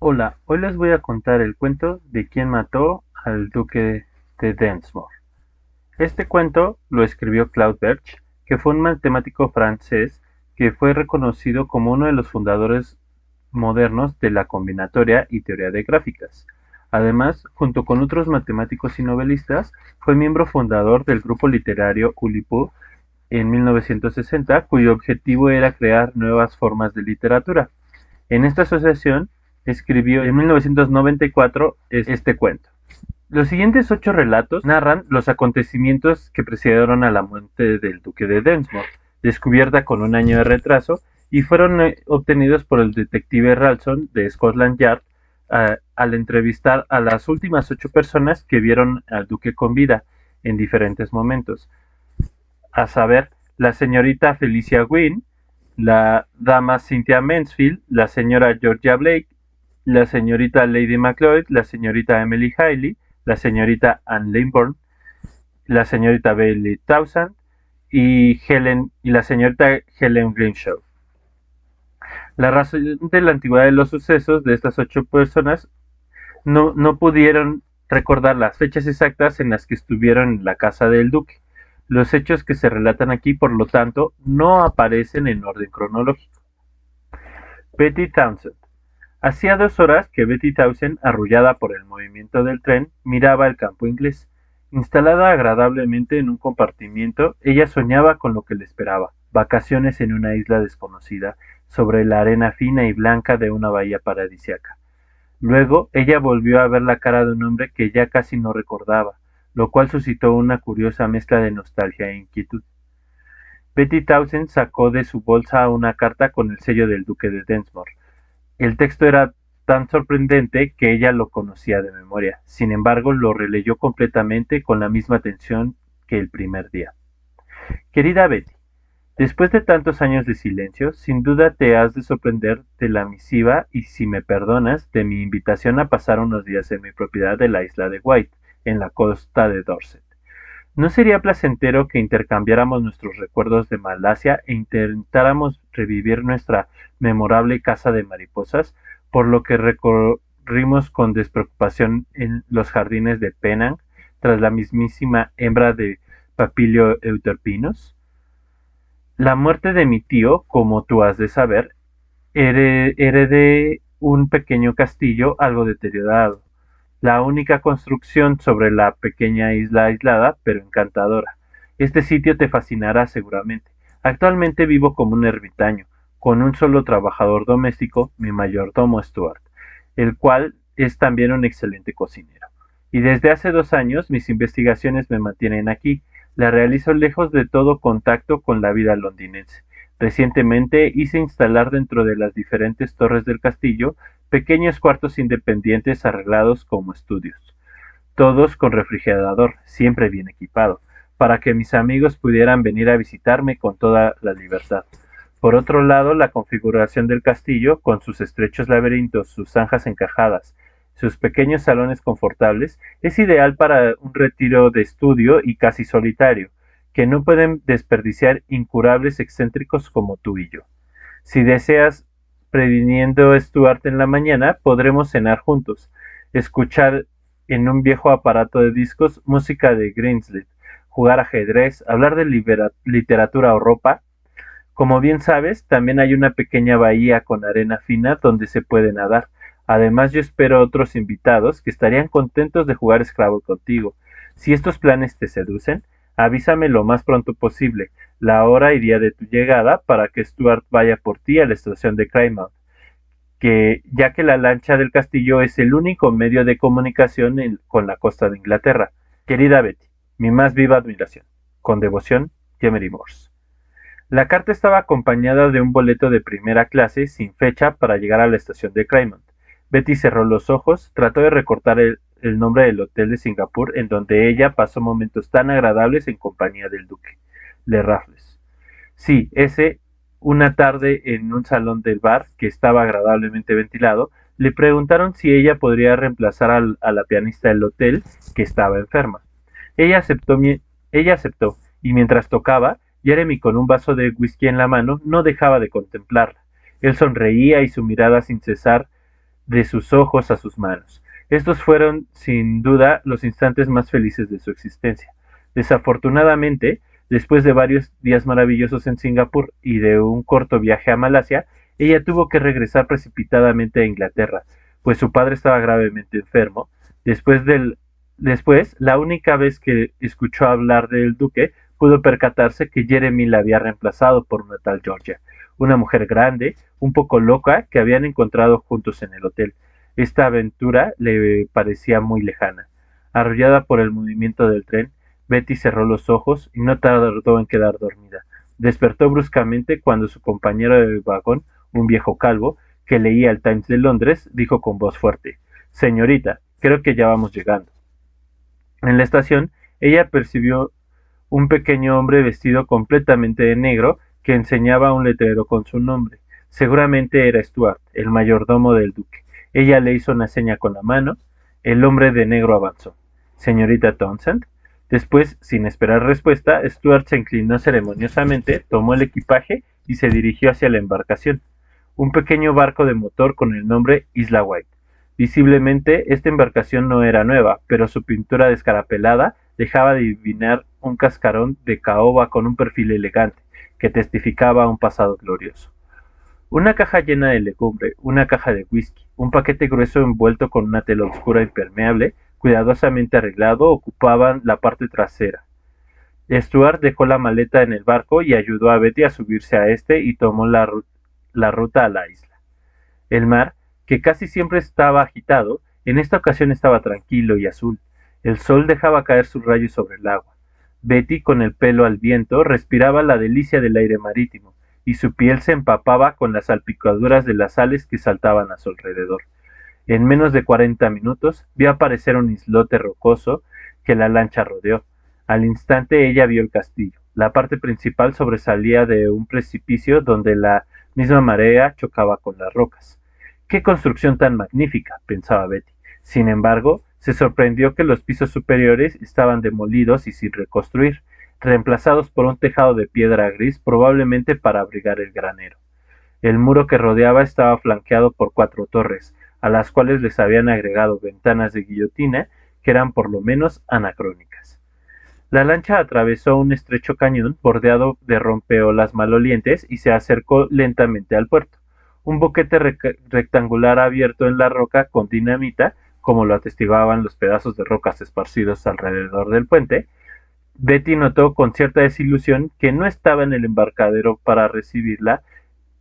Hola, hoy les voy a contar el cuento de quién mató al duque de Densmore. Este cuento lo escribió Claude Birch, que fue un matemático francés que fue reconocido como uno de los fundadores modernos de la combinatoria y teoría de gráficas. Además, junto con otros matemáticos y novelistas, fue miembro fundador del grupo literario Oulipo en 1960, cuyo objetivo era crear nuevas formas de literatura. En esta asociación escribió en 1994 este cuento. Los siguientes 8 relatos narran los acontecimientos que precedieron a la muerte del duque de Densmore, descubierta con un año de retraso, y fueron obtenidos por el detective Ralston de Scotland Yard al entrevistar a las últimas 8 personas que vieron al duque con vida en diferentes momentos, a saber, la señorita Felicia Wynne, la dama Cynthia Mansfield, la señora Georgia Blake, la señorita Lady Macleod, la señorita Emily Hailey, la señorita Anne Limburn, la señorita Bailey Townsend y la señorita Helen Grimshaw. La razón de la antigüedad de los sucesos de estas 8 personas no pudieron recordar las fechas exactas en las que estuvieron en la casa del duque. Los hechos que se relatan aquí, por lo tanto, no aparecen en orden cronológico. Betty Townsend. Hacía 2 horas que Betty Townsend, arrullada por el movimiento del tren, miraba el campo inglés. Instalada agradablemente en un compartimiento, ella soñaba con lo que le esperaba: vacaciones en una isla desconocida, sobre la arena fina y blanca de una bahía paradisíaca. Luego, ella volvió a ver la cara de un hombre que ya casi no recordaba, lo cual suscitó una curiosa mezcla de nostalgia e inquietud. Betty Townsend sacó de su bolsa una carta con el sello del duque de Densmore. El texto era tan sorprendente que ella lo conocía de memoria. Sin embargo, lo releyó completamente con la misma atención que el primer día. Querida Betty, después de tantos años de silencio, sin duda te has de sorprender de la misiva y, si me perdonas, de mi invitación a pasar unos días en mi propiedad de la isla de Wight, en la costa de Dorset. ¿No sería placentero que intercambiáramos nuestros recuerdos de Malasia e intentáramos revivir nuestra memorable casa de mariposas, por lo que recorrimos con despreocupación en los jardines de Penang, tras la mismísima hembra de Papilio euterpinus? La muerte de mi tío, como tú has de saber, heredé un pequeño castillo algo deteriorado, la única construcción sobre la pequeña isla aislada, pero encantadora. Este sitio te fascinará seguramente. Actualmente vivo como un ermitaño, con un solo trabajador doméstico, mi mayordomo Stuart, el cual es también un excelente cocinero. Y desde hace 2 años mis investigaciones me mantienen aquí. Las realizo lejos de todo contacto con la vida londinense. Recientemente hice instalar dentro de las diferentes torres del castillo pequeños cuartos independientes arreglados como estudios, todos con refrigerador, siempre bien equipado, para que mis amigos pudieran venir a visitarme con toda la libertad. Por otro lado, la configuración del castillo, con sus estrechos laberintos, sus zanjas encajadas, sus pequeños salones confortables, es ideal para un retiro de estudio y casi solitario, que no pueden desperdiciar incurables excéntricos como tú y yo. Si deseas, previniendo Stuart en la mañana, podremos cenar juntos, escuchar en un viejo aparato de discos música de Greensleeve, jugar ajedrez, hablar de literatura o ropa. Como bien sabes, también hay una pequeña bahía con arena fina donde se puede nadar. Además, yo espero otros invitados que estarían contentos de jugar Scrabble contigo. Si estos planes te seducen, avísame lo más pronto posible, la hora y día de tu llegada, para que Stuart vaya por ti a la estación de Plymouth, ya que la lancha del castillo es el único medio de comunicación con la costa de Inglaterra. Querida Betty, mi más viva admiración. Con devoción, Jemery Morse. La carta estaba acompañada de un boleto de primera clase sin fecha para llegar a la estación de Plymouth. Betty cerró los ojos, trató de recortar el nombre del hotel de Singapur en donde ella pasó momentos tan agradables en compañía del duque, Le Raffles. Sí, ese, una tarde en un salón del bar que estaba agradablemente ventilado, le preguntaron si ella podría reemplazar a la pianista del hotel, que estaba enferma. Ella aceptó, ella aceptó, y mientras tocaba, Jeremy, con un vaso de whisky en la mano, no dejaba de contemplarla. Él sonreía y su mirada sin cesar de sus ojos a sus manos. Estos fueron, sin duda, los instantes más felices de su existencia. Desafortunadamente, después de varios días maravillosos en Singapur y de un corto viaje a Malasia, ella tuvo que regresar precipitadamente a Inglaterra, pues su padre estaba gravemente enfermo. Después, la única vez que escuchó hablar del duque, pudo percatarse que Jeremy la había reemplazado por una tal Georgia, una mujer grande, un poco loca, que habían encontrado juntos en el hotel. Esta aventura le parecía muy lejana. Arrullada por el movimiento del tren, Betty cerró los ojos y no tardó en quedar dormida. Despertó bruscamente cuando su compañero de vagón, un viejo calvo, que leía el Times de Londres, dijo con voz fuerte: «Señorita, creo que ya vamos llegando». En la estación, ella percibió un pequeño hombre vestido completamente de negro que enseñaba un letrero con su nombre. Seguramente era Stuart, el mayordomo del duque. Ella le hizo una seña con la mano. El hombre de negro avanzó. «Señorita Townsend». Después, sin esperar respuesta, Stuart se inclinó ceremoniosamente, tomó el equipaje y se dirigió hacia la embarcación, un pequeño barco de motor con el nombre Isla White. Visiblemente, esta embarcación no era nueva, pero su pintura descarapelada dejaba adivinar un cascarón de caoba con un perfil elegante, que testificaba un pasado glorioso. Una caja llena de legumbre, una caja de whisky, un paquete grueso envuelto con una tela oscura impermeable, cuidadosamente arreglado, ocupaban la parte trasera. Stuart dejó la maleta en el barco y ayudó a Betty a subirse a este y tomó la ruta a la isla. El mar, que casi siempre estaba agitado, en esta ocasión estaba tranquilo y azul. El sol dejaba caer sus rayos sobre el agua. Betty, con el pelo al viento, respiraba la delicia del aire marítimo, y su piel se empapaba con las salpicaduras de las sales que saltaban a su alrededor. En menos de 40 minutos vio aparecer un islote rocoso que la lancha rodeó. Al instante ella vio el castillo. La parte principal sobresalía de un precipicio donde la misma marea chocaba con las rocas. «¡Qué construcción tan magnífica!», pensaba Betty. Sin embargo, se sorprendió que los pisos superiores estaban demolidos y sin reconstruir, reemplazados por un tejado de piedra gris, probablemente para abrigar el granero. El muro que rodeaba estaba flanqueado por 4 torres, a las cuales les habían agregado ventanas de guillotina que eran por lo menos anacrónicas. La lancha atravesó un estrecho cañón bordeado de rompeolas malolientes y se acercó lentamente al puerto. Un boquete rectangular abierto en la roca con dinamita, como lo atestiguaban los pedazos de rocas esparcidos alrededor del puente. Betty notó con cierta desilusión que no estaba en el embarcadero para recibirla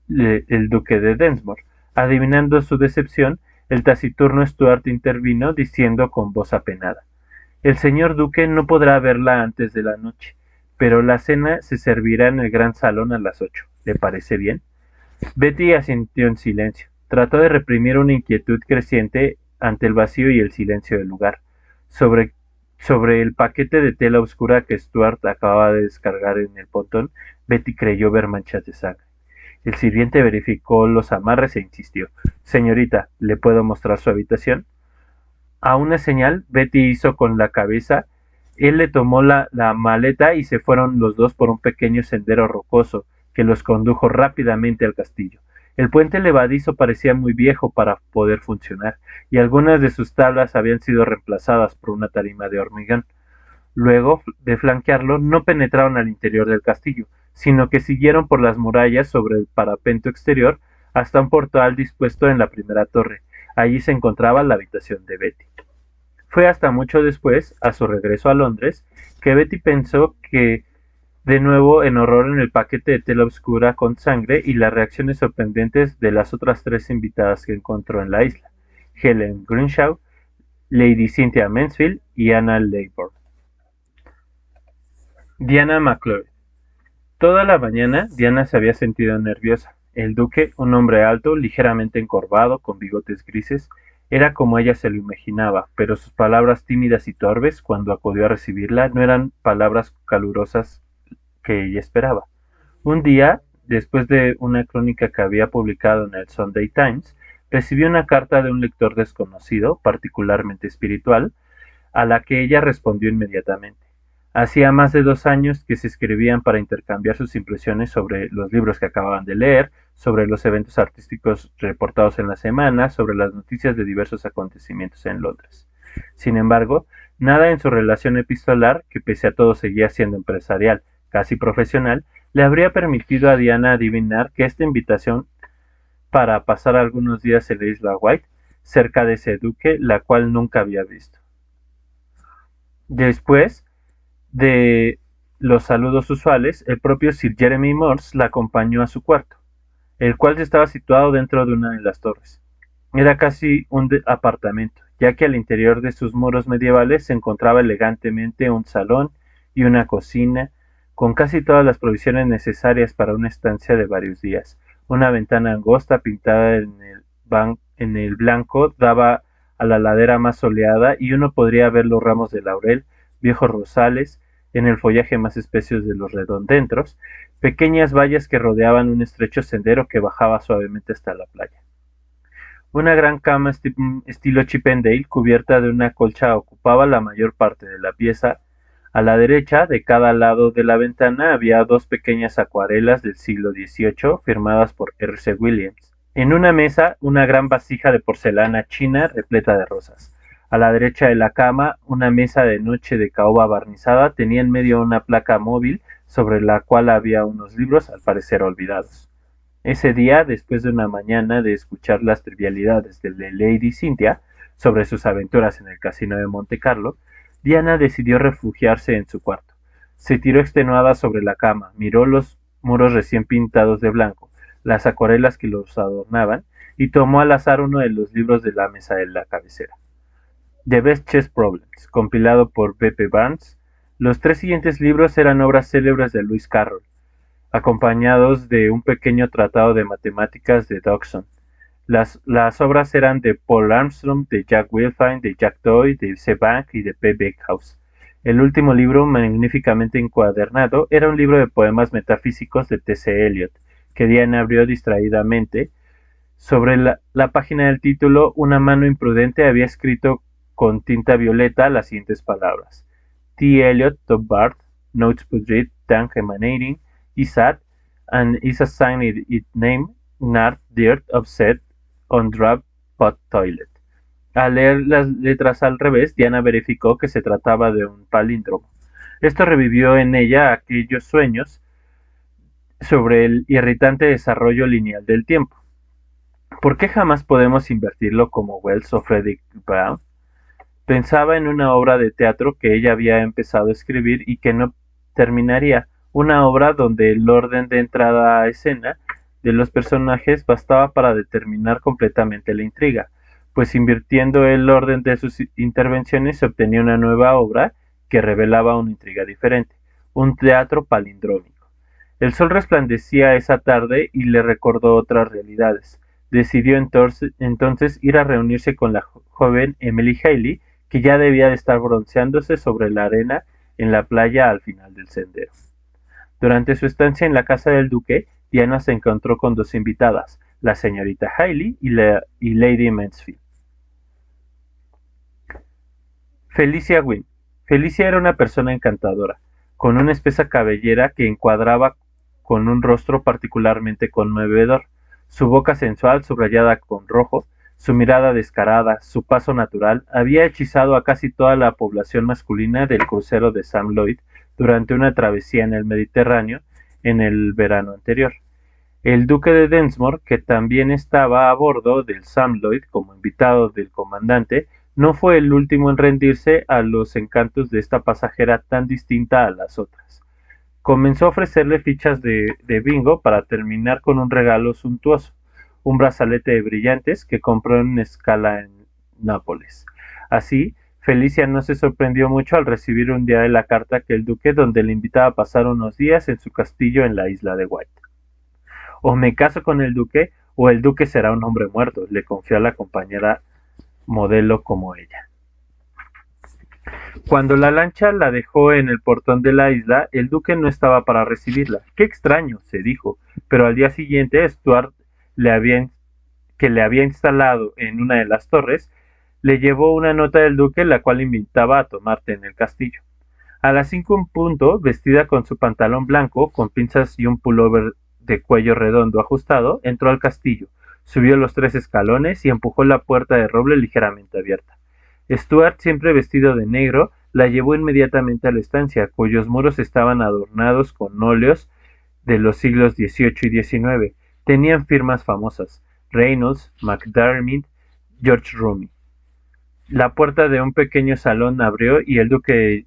el duque de Densmore. Adivinando su decepción, el taciturno Stuart intervino diciendo con voz apenada: «El señor duque no podrá verla antes de la noche, pero la cena se servirá en el gran salón a las 8. ¿Le parece bien?». Betty asintió en silencio. Trató de reprimir una inquietud creciente ante el vacío y el silencio del lugar. Sobre el paquete de tela oscura que Stuart acababa de descargar en el pontón, Betty creyó ver manchas de sangre. El sirviente verificó los amarres e insistió: «Señorita, ¿le puedo mostrar su habitación?». A una señal, Betty hizo con la cabeza. Él le tomó la maleta y se fueron los dos por un pequeño sendero rocoso que los condujo rápidamente al castillo. El puente levadizo parecía muy viejo para poder funcionar, y algunas de sus tablas habían sido reemplazadas por una tarima de hormigón. Luego de flanquearlo, no penetraron al interior del castillo, sino que siguieron por las murallas sobre el parapento exterior hasta un portal dispuesto en la primera torre. Allí se encontraba la habitación de Betty. Fue hasta mucho después, a su regreso a Londres, que Betty pensó que de nuevo en horror en el paquete de tela oscura con sangre y las reacciones sorprendentes de las otras 3 invitadas que encontró en la isla: Helen Grinshaw, Lady Cynthia Mansfield y Anna Leybourne. Diana McCloy. Toda la mañana Diana se había sentido nerviosa. El duque, un hombre alto, ligeramente encorvado, con bigotes grises, era como ella se lo imaginaba, pero sus palabras tímidas y torpes, cuando acudió a recibirla, no eran palabras calurosas que ella esperaba. Un día, después de una crónica que había publicado en el Sunday Times, recibió una carta de un lector desconocido, particularmente espiritual, a la que ella respondió inmediatamente. Hacía más de 2 años que se escribían para intercambiar sus impresiones sobre los libros que acababan de leer, sobre los eventos artísticos reportados en la semana, sobre las noticias de diversos acontecimientos en Londres. Sin embargo, nada en su relación epistolar, que pese a todo seguía siendo empresarial, casi profesional, le habría permitido a Diana adivinar que esta invitación para pasar algunos días en la isla White, cerca de ese duque, la cual nunca había visto. Después de los saludos usuales, el propio Sir Jeremy Morse la acompañó a su cuarto, el cual estaba situado dentro de una de las torres. Era casi un apartamento, ya que al interior de sus muros medievales se encontraba elegantemente un salón y una cocina, con casi todas las provisiones necesarias para una estancia de varios días. Una ventana angosta pintada en el blanco daba a la ladera más soleada y uno podría ver los ramos de laurel, viejos rosales, en el follaje más espeso de los redondentros, pequeñas vallas que rodeaban un estrecho sendero que bajaba suavemente hasta la playa. Una gran cama estilo Chippendale, cubierta de una colcha, ocupaba la mayor parte de la pieza. A la derecha, de cada lado de la ventana, había dos pequeñas acuarelas del siglo XVIII firmadas por R. C. Williams. En una mesa, una gran vasija de porcelana china repleta de rosas. A la derecha de la cama, una mesa de noche de caoba barnizada tenía en medio una placa móvil sobre la cual había unos libros, al parecer olvidados. Ese día, después de una mañana de escuchar las trivialidades de Lady Cynthia sobre sus aventuras en el casino de Monte Carlo, Diana decidió refugiarse en su cuarto. Se tiró extenuada sobre la cama, miró los muros recién pintados de blanco, las acuarelas que los adornaban, y tomó al azar uno de los libros de la mesa de la cabecera. The Best Chess Problems, compilado por B. P. Barnes. Los tres siguientes libros eran obras célebres de Lewis Carroll, acompañados de un pequeño tratado de matemáticas de Dodgson. Las obras eran de Paul Armstrong, de Jack Wilfine, de Jack Doyle, de C. Bank y de P. Beckhouse. El último libro, magníficamente encuadernado, era un libro de poemas metafísicos de T. C. Eliot, que Diana abrió distraídamente. Sobre la página del título, una mano imprudente había escrito con tinta violeta las siguientes palabras: T. Eliot, Top Bard, Notes Putrid, Tank Emanating, Isat, and is assigned its name, Nard Dirt Upset on Drab Pot Toilet. Al leer las letras al revés, Diana verificó que se trataba de un palíndromo. Esto revivió en ella aquellos sueños sobre el irritante desarrollo lineal del tiempo. ¿Por qué jamás podemos invertirlo como Wells o Frederick Brown? Pensaba en una obra de teatro que ella había empezado a escribir y que no terminaría, una obra donde el orden de entrada a escena de los personajes bastaba para determinar completamente la intriga, pues invirtiendo el orden de sus intervenciones se obtenía una nueva obra que revelaba una intriga diferente, un teatro palindrómico. El sol resplandecía esa tarde y le recordó otras realidades. Decidió entonces ir a reunirse con la joven Emily Haley, que ya debía de estar bronceándose sobre la arena en la playa al final del sendero. Durante su estancia en la casa del duque, Diana se encontró con dos invitadas, la señorita Haley y Lady Mansfield. Felicia Wynne. Felicia era una persona encantadora, con una espesa cabellera que encuadraba con un rostro particularmente conmovedor, su boca sensual subrayada con rojo, su mirada descarada, su paso natural, había hechizado a casi toda la población masculina del crucero de Sam Lloyd durante una travesía en el Mediterráneo en el verano anterior. El duque de Densmore, que también estaba a bordo del Sam Lloyd como invitado del comandante, no fue el último en rendirse a los encantos de esta pasajera tan distinta a las otras. Comenzó a ofrecerle fichas de bingo para terminar con un regalo suntuoso, un brazalete de brillantes que compró en escala en Nápoles. Así, Felicia no se sorprendió mucho al recibir un día de la carta que el duque donde le invitaba a pasar unos días en su castillo en la isla de White. O me caso con el duque, o el duque será un hombre muerto, le confió a la compañera modelo como ella. Cuando la lancha la dejó en el portón de la isla, el duque no estaba para recibirla. ¡Qué extraño!, se dijo, pero al día siguiente Stuart, que le había instalado en una de las torres, le llevó una nota del duque la cual invitaba a tomar té en el castillo. A las 5 en punto, vestida con su pantalón blanco, con pinzas y un pullover de cuello redondo ajustado, entró al castillo, subió los 3 escalones y empujó la puerta de roble ligeramente abierta. Stuart, siempre vestido de negro, la llevó inmediatamente a la estancia, cuyos muros estaban adornados con óleos de los siglos XVIII y XIX. Tenían firmas famosas: Reynolds, McDermott, George Rumey. La puerta de un pequeño salón abrió y el duque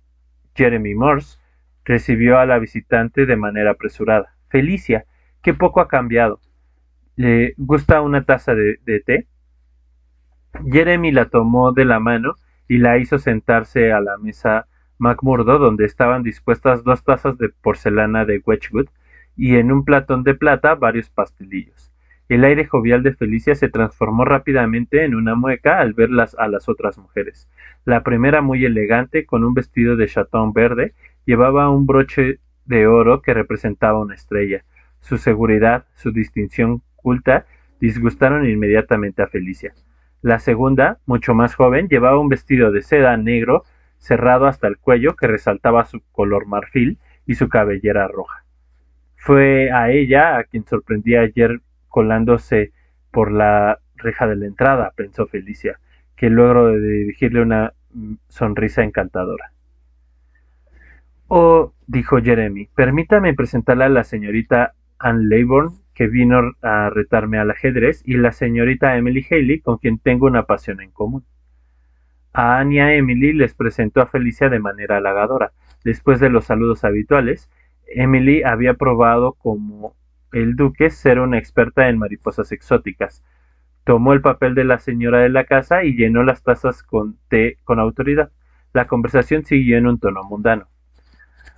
Jeremy Morse recibió a la visitante de manera apresurada. Felicia, qué poco ha cambiado. ¿Le gusta una taza de té? Jeremy la tomó de la mano y la hizo sentarse a la mesa McMurdo, donde estaban dispuestas 2 tazas de porcelana de Wedgwood y en un platón de plata varios pastelillos. El aire jovial de Felicia se transformó rápidamente en una mueca al ver a las otras mujeres. La primera, muy elegante, con un vestido de chatón verde, llevaba un broche de oro que representaba una estrella. Su seguridad, su distinción culta, disgustaron inmediatamente a Felicia. La segunda, mucho más joven, llevaba un vestido de seda negro cerrado hasta el cuello que resaltaba su color marfil y su cabellera roja. Fue a ella a quien sorprendí ayer colándose por la reja de la entrada, pensó Felicia, que logró dirigirle una sonrisa encantadora. Oh, dijo Jeremy, permítame presentarle a la señorita Anne Leybourne, que vino a retarme al ajedrez, y la señorita Emily Haley, con quien tengo una pasión en común. A Anne y a Emily les presentó a Felicia de manera halagadora. Después de los saludos habituales, Emily había probado como el duque ser una experta en mariposas exóticas. Tomó el papel de la señora de la casa y llenó las tazas con té con autoridad. La conversación siguió en un tono mundano.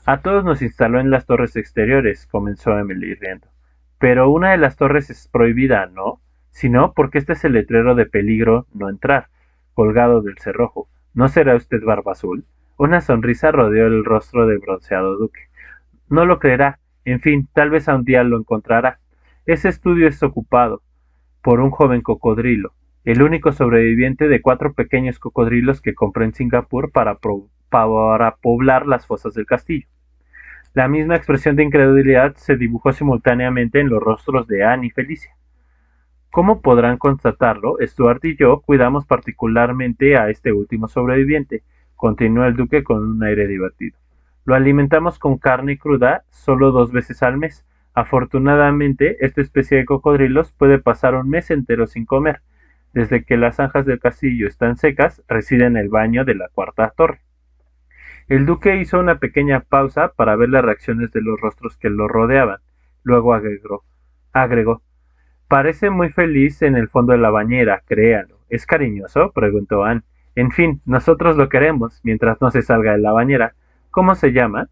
A todos nos instaló en las torres exteriores, comenzó Emily riendo. Pero una de las torres es prohibida, ¿no? Si no, porque este es el letrero de peligro no entrar, colgado del cerrojo. ¿No será usted Barba Azul? Una sonrisa rodeó el rostro del bronceado duque. No lo creerá. En fin, tal vez a un día lo encontrará. Ese estudio es ocupado por un joven cocodrilo, el único sobreviviente de 4 pequeños cocodrilos que compró en Singapur para poblar las fosas del castillo. La misma expresión de incredulidad se dibujó simultáneamente en los rostros de Anne y Felicia. Como podrán constatarlo, Stuart y yo cuidamos particularmente a este último sobreviviente, continuó el duque con un aire divertido. Lo alimentamos con carne cruda solo 2 veces al mes. Afortunadamente, esta especie de cocodrilos puede pasar un mes entero sin comer. Desde que las zanjas del castillo están secas, reside en el baño de la 4ª torre. El duque hizo una pequeña pausa para ver las reacciones de los rostros que lo rodeaban. Luego agregó, parece muy feliz en el fondo de la bañera, créalo. ¿Es cariñoso?, preguntó Anne. En fin, nosotros lo queremos, mientras no se salga de la bañera. ¿Cómo se llama?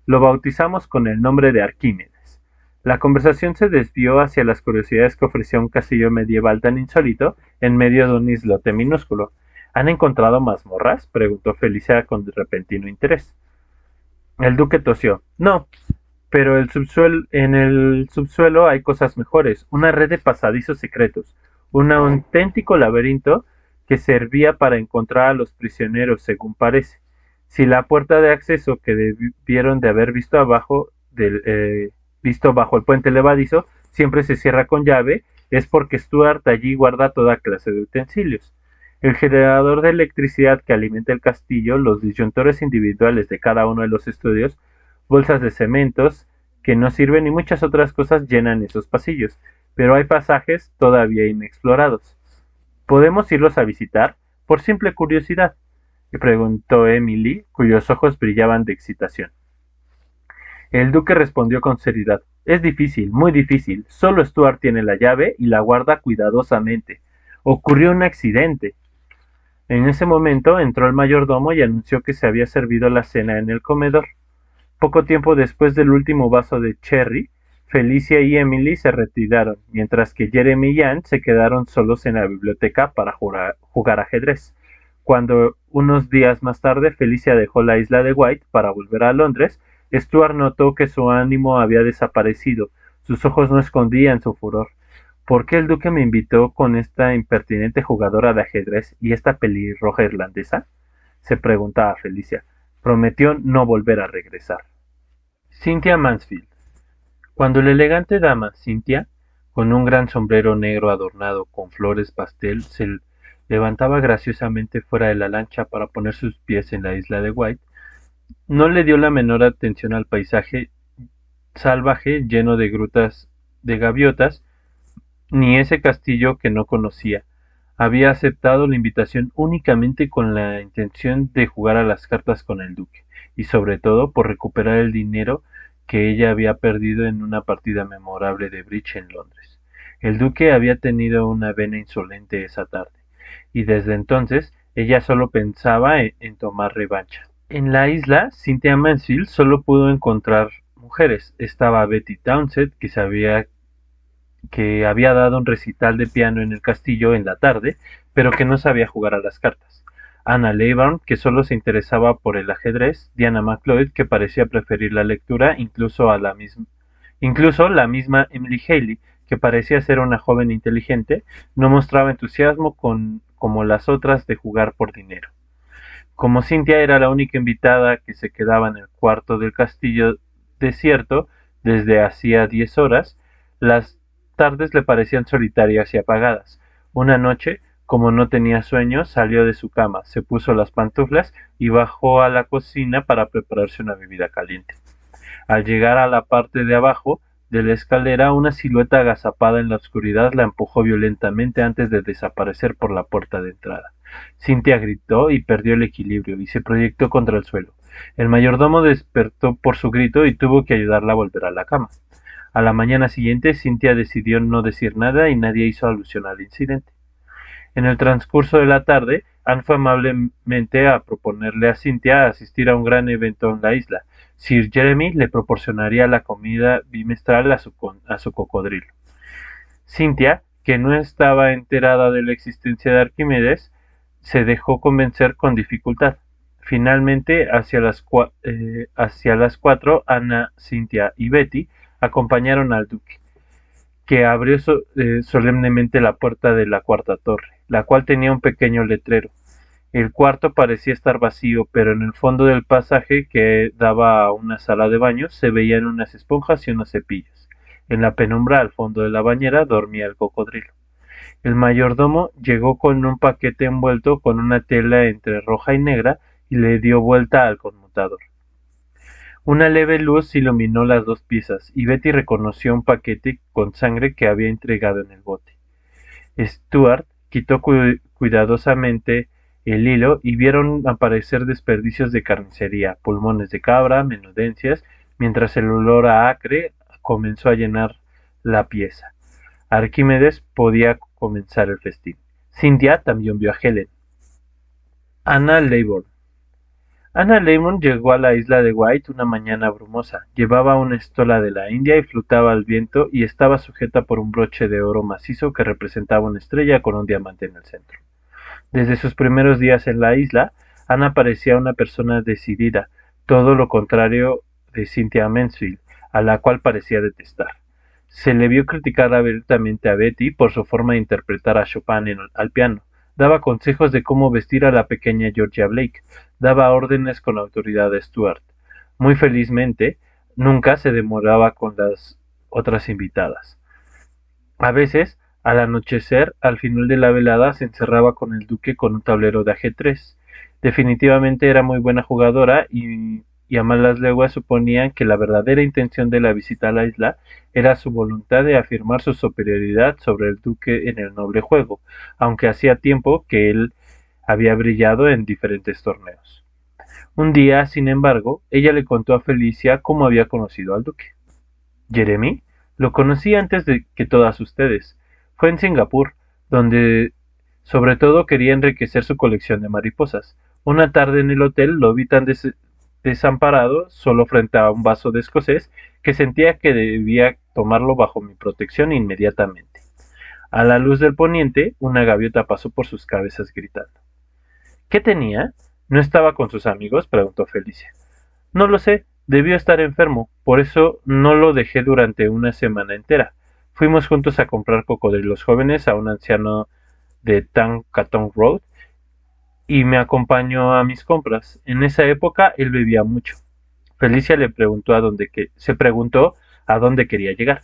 Lo bautizamos con el nombre de Arquímedes. La conversación se desvió hacia las curiosidades que ofrecía un castillo medieval tan insólito en medio de un islote minúsculo. ¿Han encontrado mazmorras?, preguntó Felicia con repentino interés. El duque tosió. No, pero en el subsuelo hay cosas mejores, una red de pasadizos secretos, un auténtico laberinto que servía para encontrar a los prisioneros, según parece. Si la puerta de acceso que debieron de haber visto bajo el puente levadizo siempre se cierra con llave, es porque Stuart allí guarda toda clase de utensilios. El generador de electricidad que alimenta el castillo, los disyuntores individuales de cada uno de los estudios, bolsas de cementos que no sirven y muchas otras cosas llenan esos pasillos, pero hay pasajes todavía inexplorados. ¿Podemos irlos a visitar? Por simple curiosidad, preguntó Emily, cuyos ojos brillaban de excitación. El duque respondió con seriedad. Es difícil, muy difícil. Solo Stuart tiene la llave y la guarda cuidadosamente. Ocurrió un accidente. En ese momento entró el mayordomo y anunció que se había servido la cena en el comedor. Poco tiempo después del último vaso de cherry, Felicia y Emily se retiraron, mientras que Jeremy y Anne se quedaron solos en la biblioteca para jugar ajedrez. Cuando, unos días más tarde, Felicia dejó la isla de White para volver a Londres, Stuart notó que su ánimo había desaparecido. Sus ojos no escondían su furor. ¿Por qué el duque me invitó con esta impertinente jugadora de ajedrez y esta pelirroja irlandesa?, se preguntaba Felicia. Prometió no volver a regresar. Cynthia Mansfield. Cuando la elegante dama Cynthia, con un gran sombrero negro adornado con flores pastel, se levantaba graciosamente fuera de la lancha para poner sus pies en la isla de Wight, no le dio la menor atención al paisaje salvaje lleno de grutas de gaviotas, ni ese castillo que no conocía. Había aceptado la invitación únicamente con la intención de jugar a las cartas con el duque, y sobre todo por recuperar el dinero que ella había perdido en una partida memorable de bridge en Londres. El duque había tenido una vena insolente esa tarde, y desde entonces ella solo pensaba en tomar revancha. En la isla, Cynthia Mansfield solo pudo encontrar mujeres. Estaba Betty Townsend, que había dado un recital de piano en el castillo en la tarde, pero que no sabía jugar a las cartas. Anna Leyburn, que solo se interesaba por el ajedrez. Diana McLeod, que parecía preferir la lectura, incluso la misma Emily Haley, que parecía ser una joven inteligente, no mostraba entusiasmo como las otras de jugar por dinero. Como Cynthia era la única invitada que se quedaba en el cuarto del castillo desierto desde hacía 10 horas, las tardes le parecían solitarias y apagadas. Una noche, como no tenía sueño, salió de su cama, se puso las pantuflas y bajó a la cocina para prepararse una bebida caliente. Al llegar a la parte de abajo de la escalera, una silueta agazapada en la oscuridad la empujó violentamente antes de desaparecer por la puerta de entrada. Cynthia gritó y perdió el equilibrio y se proyectó contra el suelo. El mayordomo despertó por su grito y tuvo que ayudarla a volver a la cama. A la mañana siguiente, Cynthia decidió no decir nada y nadie hizo alusión al incidente. En el transcurso de la tarde, Anne fue amablemente a proponerle a Cynthia asistir a un gran evento en la isla. Sir Jeremy le proporcionaría la comida bimestral a su cocodrilo. Cynthia, que no estaba enterada de la existencia de Arquímedes, se dejó convencer con dificultad. Finalmente, hacia las 4, Anna, Cynthia y Betty acompañaron al duque, que abrió solemnemente la puerta de la cuarta torre, la cual tenía un pequeño letrero. El cuarto parecía estar vacío, pero en el fondo del pasaje que daba a una sala de baños se veían unas esponjas y unos cepillos. En la penumbra al fondo de la bañera dormía el cocodrilo. El mayordomo llegó con un paquete envuelto con una tela entre roja y negra y le dio vuelta al conmutador. Una leve luz iluminó las dos piezas y Betty reconoció un paquete con sangre que había entregado en el bote. Stuart quitó cuidadosamente el hilo y vieron aparecer desperdicios de carnicería, pulmones de cabra, menudencias, mientras el olor a acre comenzó a llenar la pieza. Arquímedes podía comenzar el festín. Cynthia también vio a Helen. Anna Leyburn. Anna Leyburn llegó a la isla de Wight una mañana brumosa. Llevaba una estola de la India y flotaba al viento y estaba sujeta por un broche de oro macizo que representaba una estrella con un diamante en el centro. Desde sus primeros días en la isla, Anna parecía una persona decidida, todo lo contrario de Cynthia Mansfield, a la cual parecía detestar. Se le vio criticar abiertamente a Betty por su forma de interpretar a Chopin al piano. Daba consejos de cómo vestir a la pequeña Georgia Blake. Daba órdenes con autoridad a Stuart. Muy felizmente, nunca se demoraba con las otras invitadas. A veces, al anochecer, al final de la velada, se encerraba con el duque con un tablero de ajedrez. Definitivamente era muy buena jugadora y a malas leguas suponían que la verdadera intención de la visita a la isla era su voluntad de afirmar su superioridad sobre el duque en el noble juego, aunque hacía tiempo que él había brillado en diferentes torneos. Un día, sin embargo, ella le contó a Felicia cómo había conocido al duque. Jeremy lo conocí antes de que todas ustedes. Fue en Singapur, donde sobre todo quería enriquecer su colección de mariposas. Una tarde en el hotel lo vi tan desamparado, solo frente a un vaso de escocés, que sentía que debía tomarlo bajo mi protección inmediatamente. A la luz del poniente, una gaviota pasó por sus cabezas gritando. ¿Qué tenía? ¿No estaba con sus amigos?, preguntó Felicia. No lo sé, debió estar enfermo, por eso no lo dejé durante una semana entera. Fuimos juntos a comprar cocodrilos jóvenes a un anciano de Tan Katong Road y me acompañó a mis compras. En esa época él bebía mucho. Felicia se preguntó a dónde quería llegar.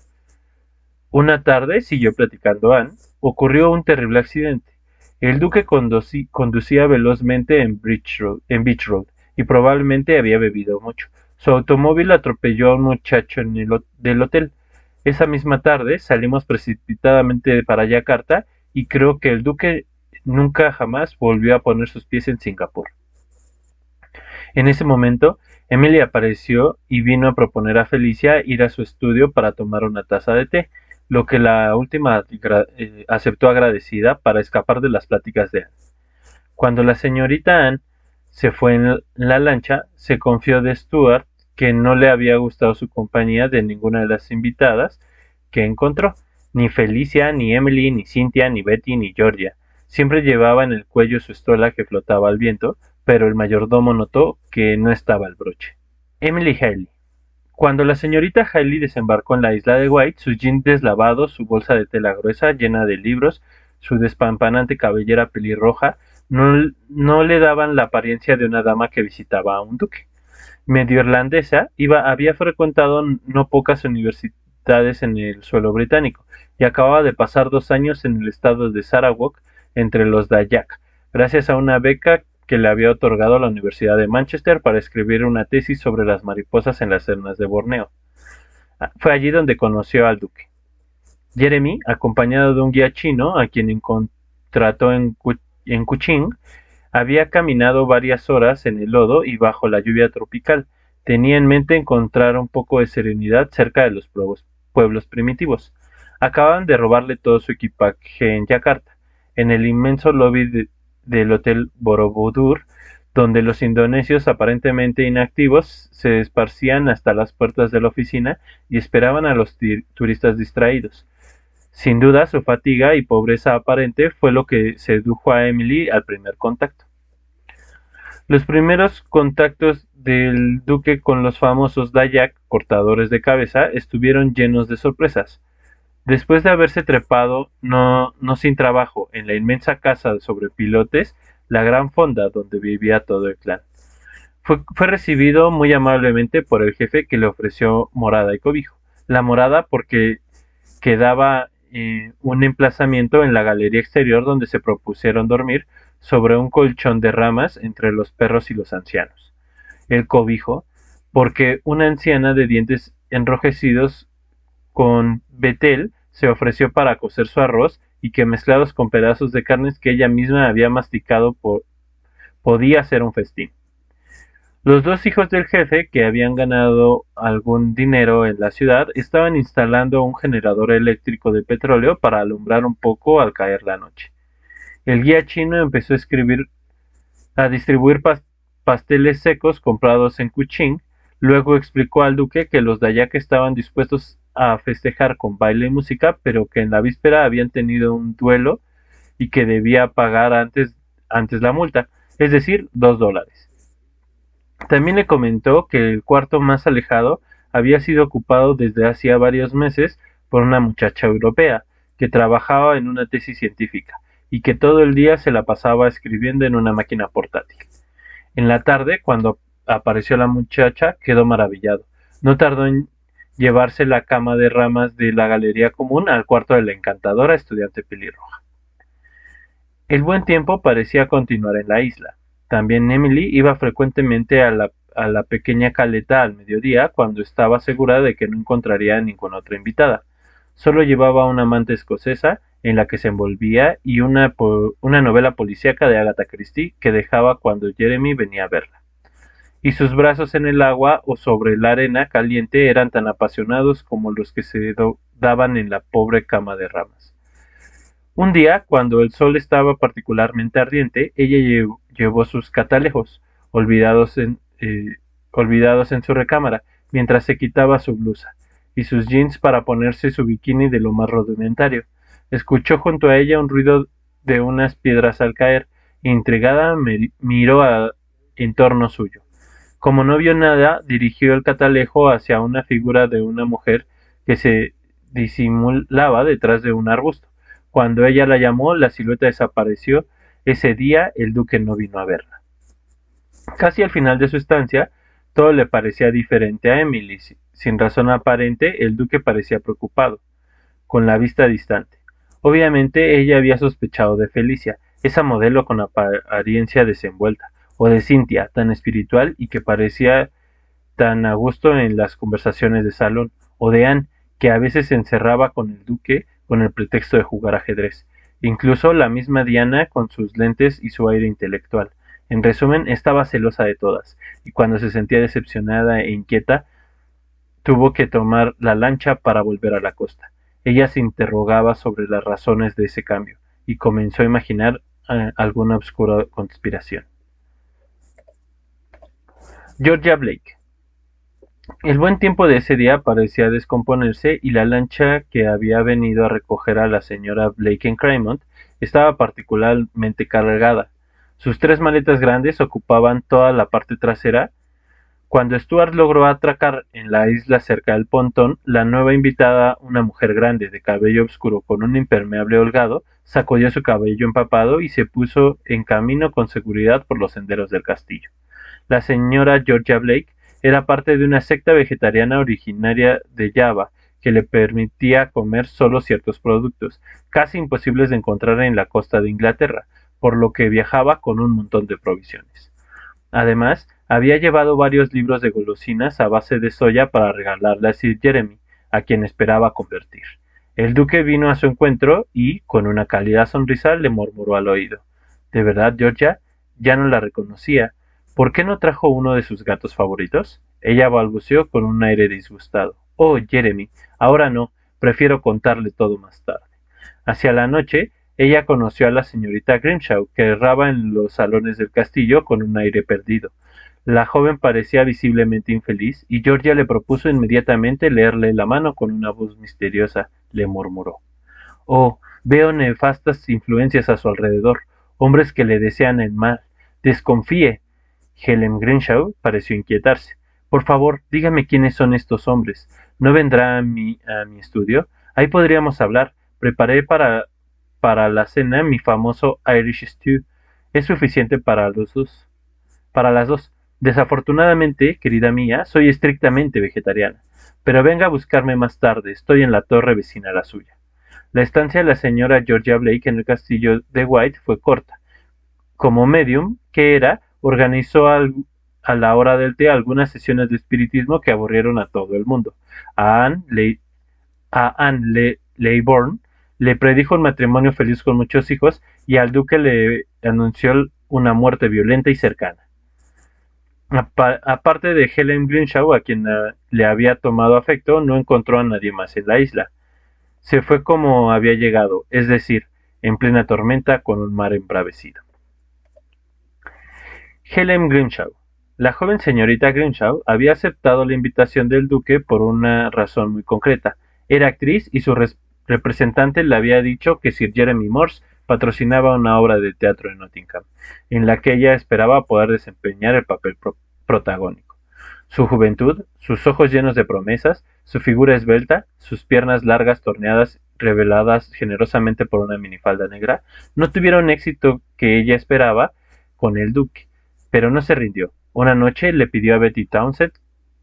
Una tarde, siguió platicando Anne, ocurrió un terrible accidente. El duque conducía velozmente Beach Road y probablemente había bebido mucho. Su automóvil atropelló a un muchacho del hotel. Esa misma tarde salimos precipitadamente para Yakarta y creo que el duque nunca jamás volvió a poner sus pies en Singapur. En ese momento, Emily apareció y vino a proponer a Felicia ir a su estudio para tomar una taza de té, lo que la última aceptó agradecida para escapar de las pláticas de Anne. Cuando la señorita Anne se fue en la lancha, se confió de Stuart que no le había gustado su compañía de ninguna de las invitadas que encontró, ni Felicia, ni Emily, ni Cynthia, ni Betty, ni Georgia. Siempre llevaba en el cuello su estola que flotaba al viento, pero el mayordomo notó que no estaba el broche. Emily Haley. Cuando la señorita Haley desembarcó en la isla de White, sus jeans deslavados, su bolsa de tela gruesa llena de libros, su despampanante cabellera pelirroja, no le daban la apariencia de una dama que visitaba a un duque. Medio irlandesa, había frecuentado no pocas universidades en el suelo británico y acababa de pasar 2 años en el estado de Sarawak entre los Dayak, gracias a una beca que le había otorgado la Universidad de Manchester para escribir una tesis sobre las mariposas en las selmas de Borneo. Fue allí donde conoció al duque. Jeremy, acompañado de un guía chino, a quien contrató en Kuching, había caminado varias horas en el lodo y bajo la lluvia tropical. Tenía en mente encontrar un poco de serenidad cerca de los pueblos primitivos. Acababan de robarle todo su equipaje en Yakarta, en el inmenso lobby del Hotel Borobudur, donde los indonesios aparentemente inactivos se esparcían hasta las puertas de la oficina y esperaban a los turistas distraídos. Sin duda, su fatiga y pobreza aparente fue lo que sedujo a Emily al primer contacto. Los primeros contactos del duque con los famosos Dayak, cortadores de cabeza, estuvieron llenos de sorpresas. Después de haberse trepado, no sin trabajo, en la inmensa casa sobre pilotes, la gran fonda donde vivía todo el clan. Fue recibido muy amablemente por el jefe, que le ofreció morada y cobijo. La morada porque quedaba un emplazamiento en la galería exterior donde se propusieron dormir sobre un colchón de ramas entre los perros y los ancianos. El cobijo porque una anciana de dientes enrojecidos con betel se ofreció para cocer su arroz y que, mezclados con pedazos de carnes que ella misma había masticado, podía ser un festín. Los dos hijos del jefe, que habían ganado algún dinero en la ciudad, estaban instalando un generador eléctrico de petróleo para alumbrar un poco al caer la noche. El guía chino empezó a distribuir pasteles secos comprados en Kuching. Luego explicó al duque que los Dayak estaban dispuestos a festejar con baile y música, pero que en la víspera habían tenido un duelo y que debía pagar antes la multa, es decir, $2. También le comentó que el cuarto más alejado había sido ocupado desde hacía varios meses por una muchacha europea que trabajaba en una tesis científica y que todo el día se la pasaba escribiendo en una máquina portátil. En la tarde, cuando apareció la muchacha, quedó maravillado. No tardó en llevarse la cama de ramas de la galería común al cuarto de la encantadora estudiante pelirroja. El buen tiempo parecía continuar en la isla. También Emily iba frecuentemente a la pequeña caleta al mediodía, cuando estaba segura de que no encontraría a ninguna otra invitada. Solo llevaba una manta escocesa en la que se envolvía y una novela policíaca de Agatha Christie que dejaba cuando Jeremy venía a verla. Y sus brazos en el agua o sobre la arena caliente eran tan apasionados como los que se daban en la pobre cama de ramas. Un día, cuando el sol estaba particularmente ardiente, ella llevó sus catalejos, olvidados en, eh, olvidados en su recámara, mientras se quitaba su blusa y sus jeans para ponerse su bikini de lo más rudimentario. Escuchó junto a ella un ruido de unas piedras al caer, e intrigada miró en torno suyo. Como no vio nada, dirigió el catalejo hacia una figura de una mujer que se disimulaba detrás de un arbusto. Cuando ella la llamó, la silueta desapareció Ese día el duque no vino a verla. Casi al final de su estancia, todo le parecía diferente a Emily. Sin razón aparente, el duque parecía preocupado, con la vista distante. Obviamente ella había sospechado de Felicia, esa modelo con apariencia desenvuelta, o de Cynthia, tan espiritual y que parecía tan a gusto en las conversaciones de salón, o de Anne, que a veces se encerraba con el duque con el pretexto de jugar ajedrez. Incluso la misma Diana con sus lentes y su aire intelectual. En resumen, estaba celosa de todas, y cuando se sentía decepcionada e inquieta, tuvo que tomar la lancha para volver a la costa. Ella se interrogaba sobre las razones de ese cambio, y comenzó a imaginar alguna oscura conspiración. Georgia Blake. El buen tiempo de ese día parecía descomponerse y la lancha que había venido a recoger a la señora Blake en Crymont estaba particularmente cargada. Sus 3 maletas grandes ocupaban toda la parte trasera. Cuando Stuart logró atracar en la isla cerca del pontón, la nueva invitada, una mujer grande de cabello oscuro con un impermeable holgado, sacudió su cabello empapado y se puso en camino con seguridad por los senderos del castillo. La señora Georgia Blake era parte de una secta vegetariana originaria de Java que le permitía comer solo ciertos productos, casi imposibles de encontrar en la costa de Inglaterra, por lo que viajaba con un montón de provisiones. Además, había llevado varios libros de golosinas a base de soya para regalarle a Sir Jeremy, a quien esperaba convertir. El duque vino a su encuentro y, con una cálida sonrisa, le murmuró al oído: ¿De verdad, Georgia? Ya no la reconocía. ¿Por qué no trajo uno de sus gatos favoritos? Ella balbuceó con un aire disgustado. Oh, Jeremy, ahora no, prefiero contarle todo más tarde. Hacia la noche, ella conoció a la señorita Grimshaw, que erraba en los salones del castillo con un aire perdido. La joven parecía visiblemente infeliz, y Georgia le propuso inmediatamente leerle la mano con una voz misteriosa. Le murmuró: Oh, veo nefastas influencias a su alrededor, hombres que le desean el mal. Desconfíe. Helen Grimshaw pareció inquietarse. Por favor, dígame quiénes son estos hombres. ¿No vendrá a mi estudio? Ahí podríamos hablar. Preparé para la cena mi famoso Irish Stew. Es suficiente para los dos. Para las dos. Desafortunadamente, querida mía, soy estrictamente vegetariana. Pero venga a buscarme más tarde. Estoy en la torre vecina a la suya. La estancia de la señora Georgia Blake en el castillo de White fue corta. Como medium, que era, organizó a la hora del té algunas sesiones de espiritismo que aburrieron a todo el mundo. A Anne Leybourne le predijo un matrimonio feliz con muchos hijos y al duque le anunció una muerte violenta y cercana. Aparte de Helen Grimshaw, a quien le había tomado afecto, no encontró a nadie más en la isla. Se fue como había llegado, es decir, en plena tormenta con un mar embravecido. Helen Grimshaw. La joven señorita Grimshaw había aceptado la invitación del duque por una razón muy concreta. Era actriz y su representante le había dicho que Sir Jeremy Morse patrocinaba una obra de teatro en Nottingham, en la que ella esperaba poder desempeñar el papel protagónico. Su juventud, sus ojos llenos de promesas, su figura esbelta, sus piernas largas torneadas reveladas generosamente por una minifalda negra, no tuvieron éxito que ella esperaba con el duque. Pero no se rindió. Una noche le pidió a Betty Townsend,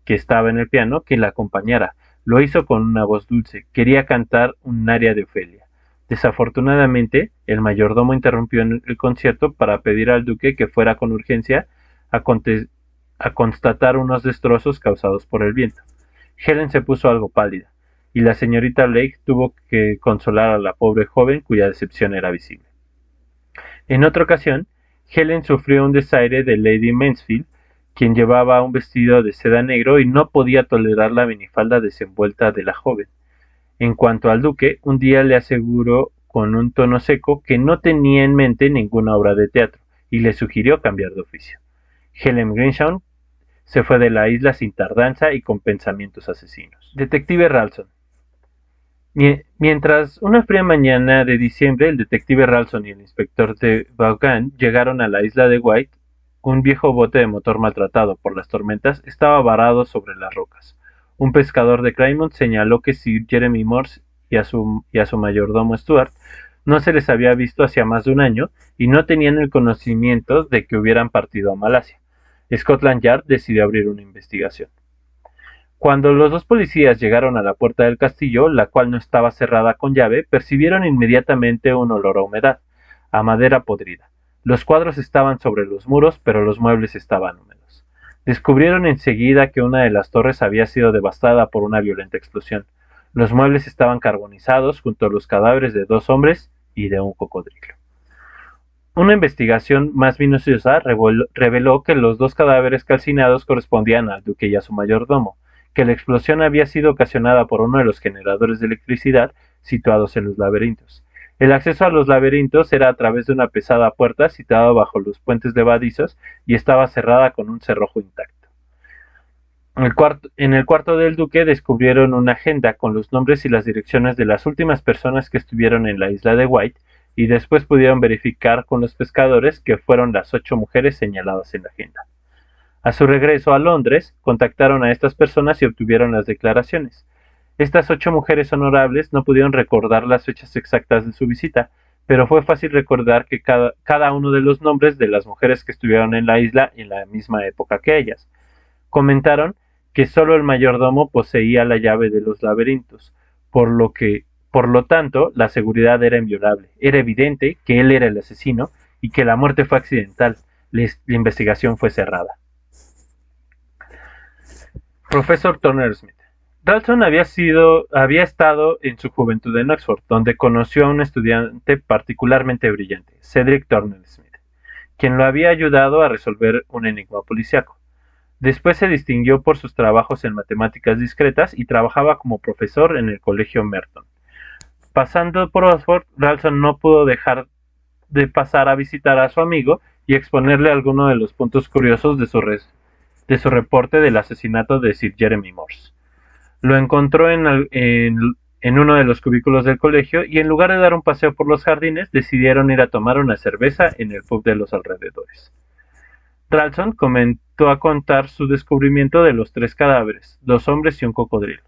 que estaba en el piano, que la acompañara. Lo hizo con una voz dulce. Quería cantar un aria de Ofelia. Desafortunadamente, el mayordomo interrumpió el concierto para pedir al duque que fuera con urgencia a constatar unos destrozos causados por el viento. Helen se puso algo pálida, y la señorita Blake tuvo que consolar a la pobre joven cuya decepción era visible. En otra ocasión, Helen sufrió un desaire de Lady Mansfield, quien llevaba un vestido de seda negro y no podía tolerar la minifalda desenvuelta de la joven. En cuanto al duque, un día le aseguró con un tono seco que no tenía en mente ninguna obra de teatro y le sugirió cambiar de oficio. Helen Grimshaw se fue de la isla sin tardanza y con pensamientos asesinos. Detective Ralston. Mientras una fría mañana de diciembre el detective Ralston y el inspector de Vaughan llegaron a la isla de White, un viejo bote de motor maltratado por las tormentas estaba varado sobre las rocas. Un pescador de Crymont señaló que Sir Jeremy Morse y a su mayordomo Stuart no se les había visto hacía más de un año y no tenían el conocimiento de que hubieran partido a Malasia. Scotland Yard decidió abrir una investigación. Cuando los dos policías llegaron a la puerta del castillo, la cual no estaba cerrada con llave, percibieron inmediatamente un olor a humedad, a madera podrida. Los cuadros estaban sobre los muros, pero los muebles estaban húmedos. Descubrieron enseguida que una de las torres había sido devastada por una violenta explosión. Los muebles estaban carbonizados junto a los cadáveres de 2 hombres y de un cocodrilo. Una investigación más minuciosa reveló que los 2 cadáveres calcinados correspondían al duque y a su mayordomo, que la explosión había sido ocasionada por uno de los generadores de electricidad situados en los laberintos. El acceso a los laberintos era a través de una pesada puerta situada bajo los puentes levadizos y estaba cerrada con un cerrojo intacto. En el cuarto del duque descubrieron una agenda con los nombres y las direcciones de las últimas personas que estuvieron en la isla de White, y después pudieron verificar con los pescadores que fueron las 8 mujeres señaladas en la agenda. A su regreso a Londres, contactaron a estas personas y obtuvieron las declaraciones. Estas 8 mujeres honorables no pudieron recordar las fechas exactas de su visita, pero fue fácil recordar que cada uno de los nombres de las mujeres que estuvieron en la isla en la misma época que ellas. Comentaron que solo el mayordomo poseía la llave de los laberintos, por lo tanto, la seguridad era inviolable. Era evidente que él era el asesino y que la muerte fue accidental. La investigación fue cerrada. Profesor Turner Smith. Ralston había estado en su juventud en Oxford, donde conoció a un estudiante particularmente brillante, Cedric Turner Smith, quien lo había ayudado a resolver un enigma policíaco. Después se distinguió por sus trabajos en matemáticas discretas y trabajaba como profesor en el Colegio Merton. Pasando por Oxford, Ralston no pudo dejar de pasar a visitar a su amigo y exponerle algunos de los puntos curiosos de su reporte del asesinato de Sir Jeremy Morse. Lo encontró en uno de los cubículos del colegio y en lugar de dar un paseo por los jardines, decidieron ir a tomar una cerveza en el pub de los alrededores. Ralston comenzó a contar su descubrimiento de los 3 cadáveres, 2 hombres y un cocodrilo.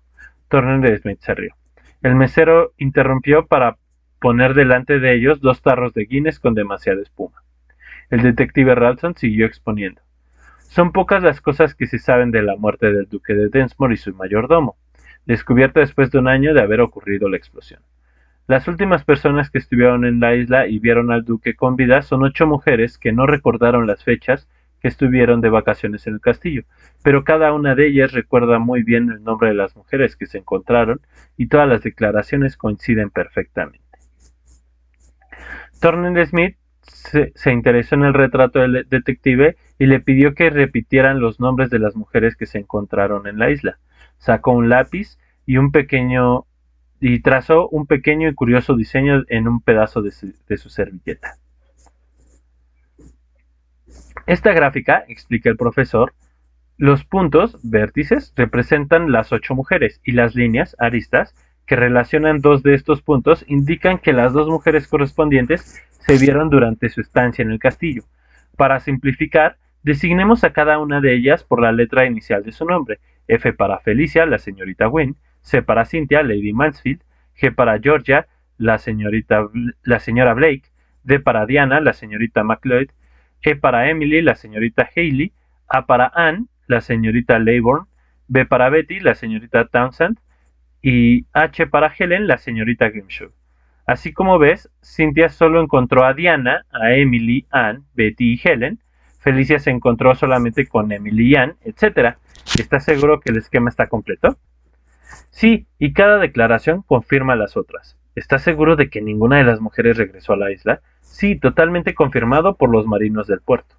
Turner Smith se rió. El mesero interrumpió para poner delante de ellos 2 tarros de Guinness con demasiada espuma. El detective Ralston siguió exponiendo. Son pocas las cosas que se saben de la muerte del duque de Densmore y su mayordomo, descubierta después de un año de haber ocurrido la explosión. Las últimas personas que estuvieron en la isla y vieron al duque con vida son 8 mujeres que no recordaron las fechas que estuvieron de vacaciones en el castillo, pero cada una de ellas recuerda muy bien el nombre de las mujeres que se encontraron y todas las declaraciones coinciden perfectamente. Turner Smith se interesó en el retrato del detective y le pidió que repitieran los nombres de las mujeres que se encontraron en la isla. Sacó un lápiz y trazó un pequeño y curioso diseño en un pedazo de su servilleta. Esta gráfica, explica el profesor, los puntos, vértices, representan las 8 mujeres y las líneas, aristas, que relacionan 2 de estos puntos indican que las 2 mujeres correspondientes se vieron durante su estancia en el castillo. Para simplificar, designemos a cada una de ellas por la letra inicial de su nombre. F para Felicia, la señorita Wynne; C para Cynthia, Lady Mansfield; G para Georgia, la señora Blake; D para Diana, la señorita MacLeod; E para Emily, la señorita Haley; A para Anne, la señorita Leybourne; B para Betty, la señorita Townsend; y H para Helen, la señorita Grimshaw. Así como ves, Cynthia solo encontró a Diana, a Emily, Anne, Betty y Helen. Felicia se encontró solamente con Emily y Anne, etc. ¿Estás seguro que el esquema está completo? Sí, y cada declaración confirma las otras. ¿Estás seguro de que ninguna de las mujeres regresó a la isla? Sí, totalmente confirmado por los marinos del puerto.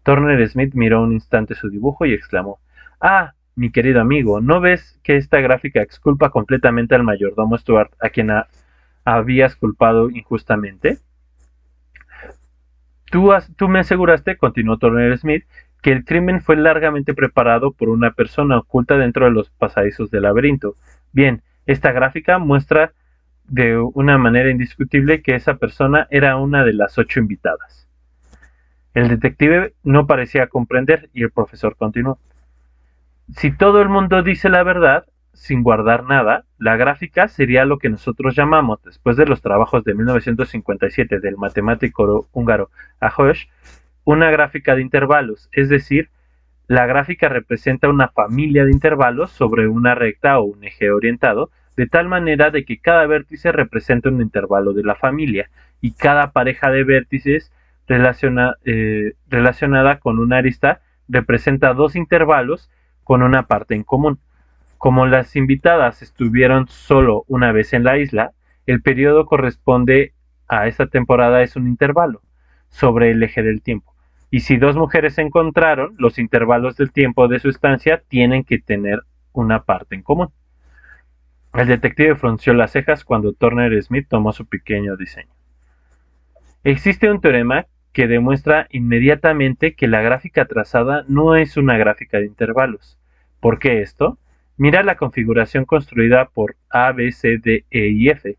Turner Smith miró un instante su dibujo y exclamó: «Ah, mi querido amigo, ¿no ves que esta gráfica exculpa completamente al mayordomo Stuart, a quien habías culpado injustamente?» Tú me aseguraste, continuó Turner Smith, que el crimen fue largamente preparado por una persona oculta dentro de los pasadizos del laberinto. Bien, esta gráfica muestra de una manera indiscutible que esa persona era una de las 8 invitadas. El detective no parecía comprender y el profesor continuó: «Si todo el mundo dice la verdad, sin guardar nada, la gráfica sería lo que nosotros llamamos, después de los trabajos de 1957 del matemático húngaro Ahos, una gráfica de intervalos, es decir, la gráfica representa una familia de intervalos sobre una recta o un eje orientado, de tal manera de que cada vértice representa un intervalo de la familia y cada pareja de vértices relacionada con una arista representa dos intervalos con una parte en común. Como las invitadas estuvieron solo una vez en la isla, el periodo corresponde a esta temporada es un intervalo sobre el eje del tiempo. Y si dos mujeres se encontraron, los intervalos del tiempo de su estancia tienen que tener una parte en común. El detective frunció las cejas cuando Turner Smith tomó su pequeño diseño. Existe un teorema que demuestra inmediatamente que la gráfica trazada no es una gráfica de intervalos. ¿Por qué esto? Mira la configuración construida por A, B, C, D, E y F.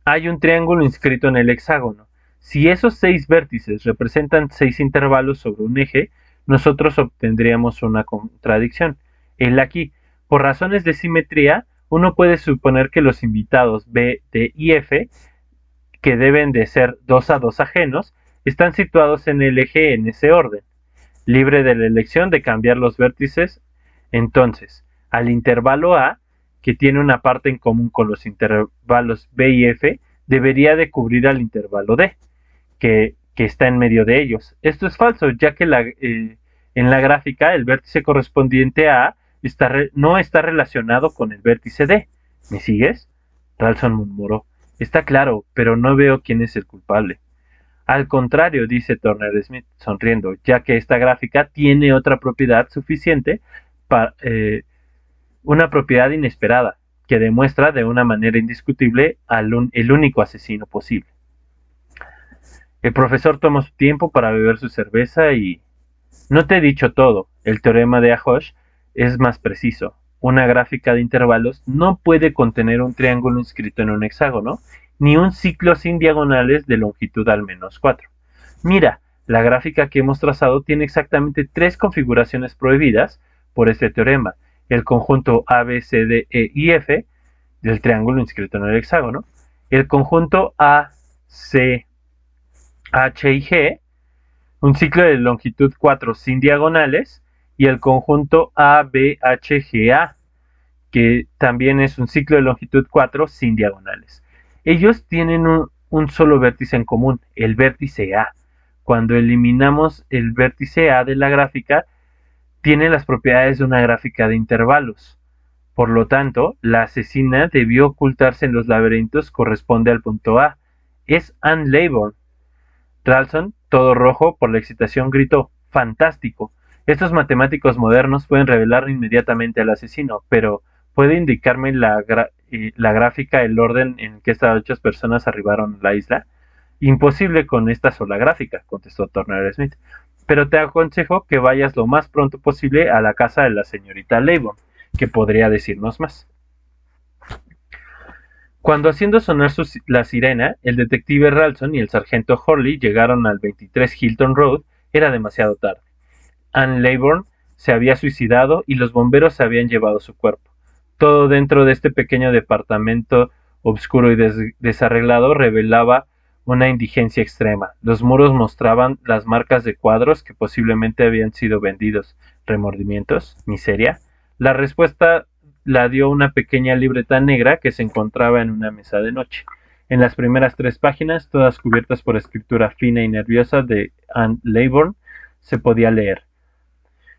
Hay un triángulo inscrito en el hexágono. Si esos 6 vértices representan 6 intervalos sobre un eje, nosotros obtendríamos una contradicción. Aquí, por razones de simetría, uno puede suponer que los invitados B, D y F, que deben de ser 2 a 2 ajenos, están situados en el eje en ese orden, libre de la elección de cambiar los vértices. Entonces, al intervalo A, que tiene una parte en común con los intervalos B y F, debería de cubrir al intervalo D, que está en medio de ellos. Esto es falso, ya que en la gráfica el vértice correspondiente a A no está relacionado con el vértice D. ¿Me sigues? Ralston murmuró. Está claro, pero no veo quién es el culpable. Al contrario, dice Turner Smith, sonriendo, ya que esta gráfica tiene otra propiedad suficiente para una propiedad inesperada, que demuestra de una manera indiscutible el único asesino posible. El profesor tomó su tiempo para beber su cerveza y... No te he dicho todo, el teorema de Ahos es más preciso. Una gráfica de intervalos no puede contener un triángulo inscrito en un hexágono, ni un ciclo sin diagonales de longitud al menos 4. Mira, la gráfica que hemos trazado tiene exactamente 3 configuraciones prohibidas por este teorema. El conjunto A, B, C, D, E y F del triángulo inscrito en el hexágono, el conjunto A, C, H y G, un ciclo de longitud 4 sin diagonales, y el conjunto A, B, H, G, A, que también es un ciclo de longitud 4 sin diagonales. Ellos tienen un solo vértice en común, el vértice A. Cuando eliminamos el vértice A de la gráfica, tiene las propiedades de una gráfica de intervalos. Por lo tanto, la asesina debió ocultarse en los laberintos corresponde al punto A. Es Anne Laybourne. Ralston, todo rojo por la excitación, gritó: ¡fantástico! Estos matemáticos modernos pueden revelar inmediatamente al asesino, pero ¿puede indicarme la gráfica el orden en que estas 8 personas arribaron a la isla? Imposible con esta sola gráfica, contestó Turner Smith, pero te aconsejo que vayas lo más pronto posible a la casa de la señorita Laybourne, que podría decirnos más. Cuando, haciendo sonar la sirena, el detective Ralston y el sargento Hurley llegaron al 23 Hilton Road, era demasiado tarde. Anne Laybourne se había suicidado y los bomberos se habían llevado su cuerpo. Todo dentro de este pequeño departamento oscuro y desarreglado revelaba una indigencia extrema. Los muros mostraban las marcas de cuadros que posiblemente habían sido vendidos. ¿Remordimientos? ¿Miseria? La respuesta la dio una pequeña libreta negra que se encontraba en una mesa de noche. En las primeras 3 páginas, todas cubiertas por escritura fina y nerviosa de Anne Laybourne, se podía leer: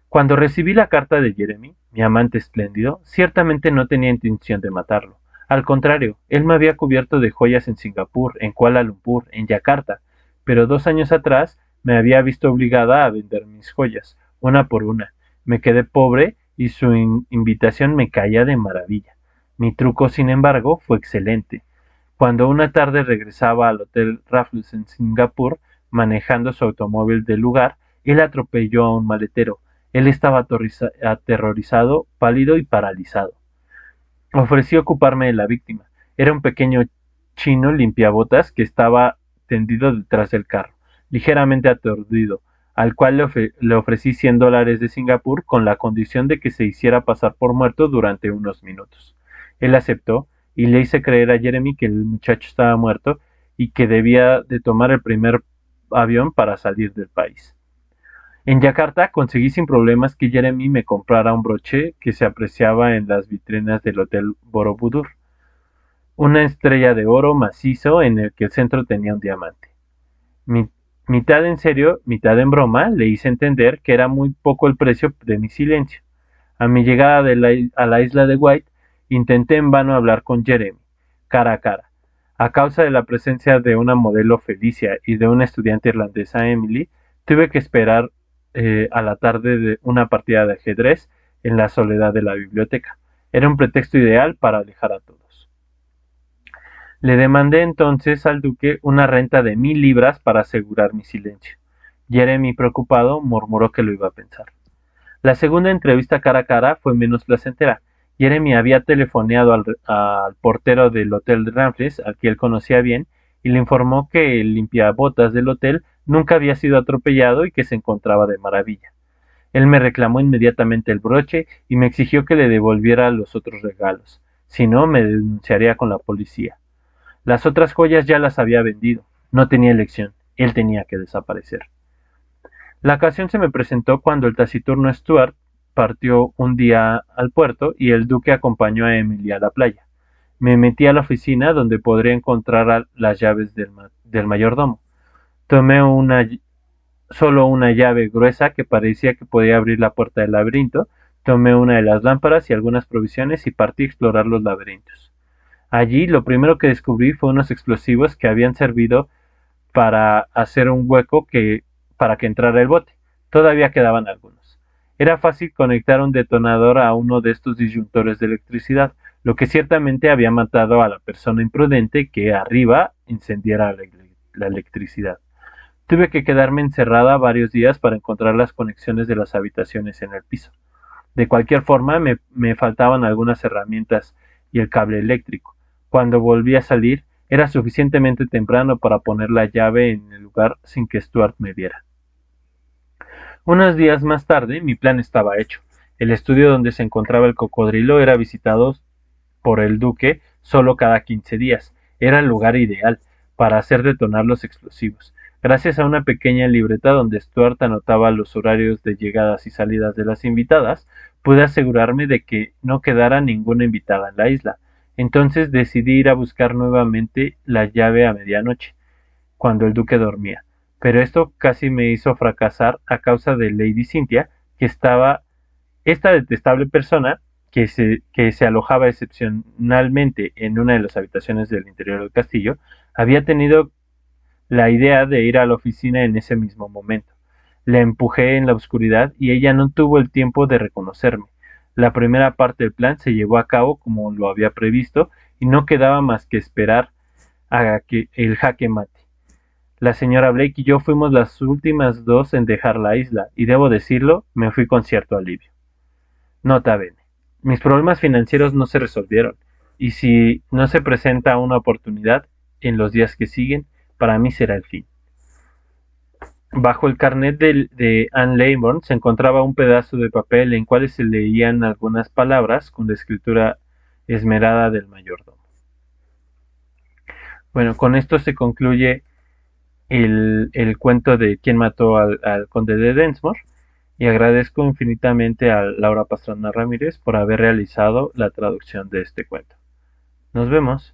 cuando recibí la carta de Jeremy, mi amante espléndido, ciertamente no tenía intención de matarlo. Al contrario, él me había cubierto de joyas en Singapur, en Kuala Lumpur, en Yakarta, pero 2 años atrás me había visto obligada a vender mis joyas, una por una. Me quedé pobre y su invitación me caía de maravilla. Mi truco, sin embargo, fue excelente. Cuando una tarde regresaba al Hotel Raffles en Singapur, manejando su automóvil del lugar, él atropelló a un maletero. Él estaba aterrorizado, pálido y paralizado. Ofrecí ocuparme de la víctima. Era un pequeño chino limpiabotas que estaba tendido detrás del carro, ligeramente aturdido. al cual le ofrecí $100 de Singapur con la condición de que se hiciera pasar por muerto durante unos minutos. Él aceptó y le hice creer a Jeremy que el muchacho estaba muerto y que debía de tomar el primer avión para salir del país. En Yakarta conseguí sin problemas que Jeremy me comprara un broche que se apreciaba en las vitrinas del Hotel Borobudur, una estrella de oro macizo en el que el centro tenía un diamante. Mi, mitad en serio, mitad en broma, le hice entender que era muy poco el precio de mi silencio. A mi llegada a la isla de White, intenté en vano hablar con Jeremy, cara a cara. A causa de la presencia de una modelo Felicia y de una estudiante irlandesa Emily, tuve que esperar a la tarde de una partida de ajedrez en la soledad de la biblioteca. Era un pretexto ideal para alejar a todos. Le demandé entonces al duque una renta de 1000 libras para asegurar mi silencio. Jeremy, preocupado, murmuró que lo iba a pensar. La segunda entrevista cara a cara fue menos placentera. Jeremy había telefoneado al portero del hotel de Ramfles, al que él conocía bien, y le informó que el limpiabotas del hotel nunca había sido atropellado y que se encontraba de maravilla. Él me reclamó inmediatamente el broche y me exigió que le devolviera los otros regalos. Si no, me denunciaría con la policía. Las otras joyas ya las había vendido. No tenía elección. Él tenía que desaparecer. La ocasión se me presentó cuando el taciturno Stuart partió un día al puerto y el duque acompañó a Emily a la playa. Me metí a la oficina donde podría encontrar las llaves del mayordomo. Tomé solo una llave gruesa que parecía que podía abrir la puerta del laberinto, tomé una de las lámparas y algunas provisiones y partí a explorar los laberintos. Allí lo primero que descubrí fue unos explosivos que habían servido para hacer un hueco para que entrara el bote. Todavía quedaban algunos. Era fácil conectar un detonador a uno de estos disyuntores de electricidad, lo que ciertamente había matado a la persona imprudente que arriba incendiara la electricidad. Tuve que quedarme encerrada varios días para encontrar las conexiones de las habitaciones en el piso. De cualquier forma, me faltaban algunas herramientas y el cable eléctrico. Cuando volví a salir, era suficientemente temprano para poner la llave en el lugar sin que Stuart me viera. Unos días más tarde, mi plan estaba hecho. El estudio donde se encontraba el cocodrilo era visitado por el duque solo cada 15 días. Era el lugar ideal para hacer detonar los explosivos. Gracias a una pequeña libreta donde Stuart anotaba los horarios de llegadas y salidas de las invitadas, pude asegurarme de que no quedara ninguna invitada en la isla. Entonces decidí ir a buscar nuevamente la llave a medianoche, cuando el duque dormía. Pero esto casi me hizo fracasar a causa de Lady Cynthia, que estaba esta detestable persona que se alojaba excepcionalmente en una de las habitaciones del interior del castillo, había tenido la idea de ir a la oficina en ese mismo momento. La empujé en la oscuridad y ella no tuvo el tiempo de reconocerme. La primera parte del plan se llevó a cabo como lo había previsto y no quedaba más que esperar a que el jaque mate. La señora Blake y yo fuimos las últimas dos en dejar la isla y debo decirlo, me fui con cierto alivio. Nota bene. Mis problemas financieros no se resolvieron y si no se presenta una oportunidad en los días que siguen, para mí será el fin. Bajo el carnet de Anne Laybourne se encontraba un pedazo de papel en cual se leían algunas palabras con la escritura esmerada del mayordomo. Bueno, con esto se concluye el cuento de quién mató al conde de Densmore y agradezco infinitamente a Laura Pastrana Ramírez por haber realizado la traducción de este cuento. Nos vemos.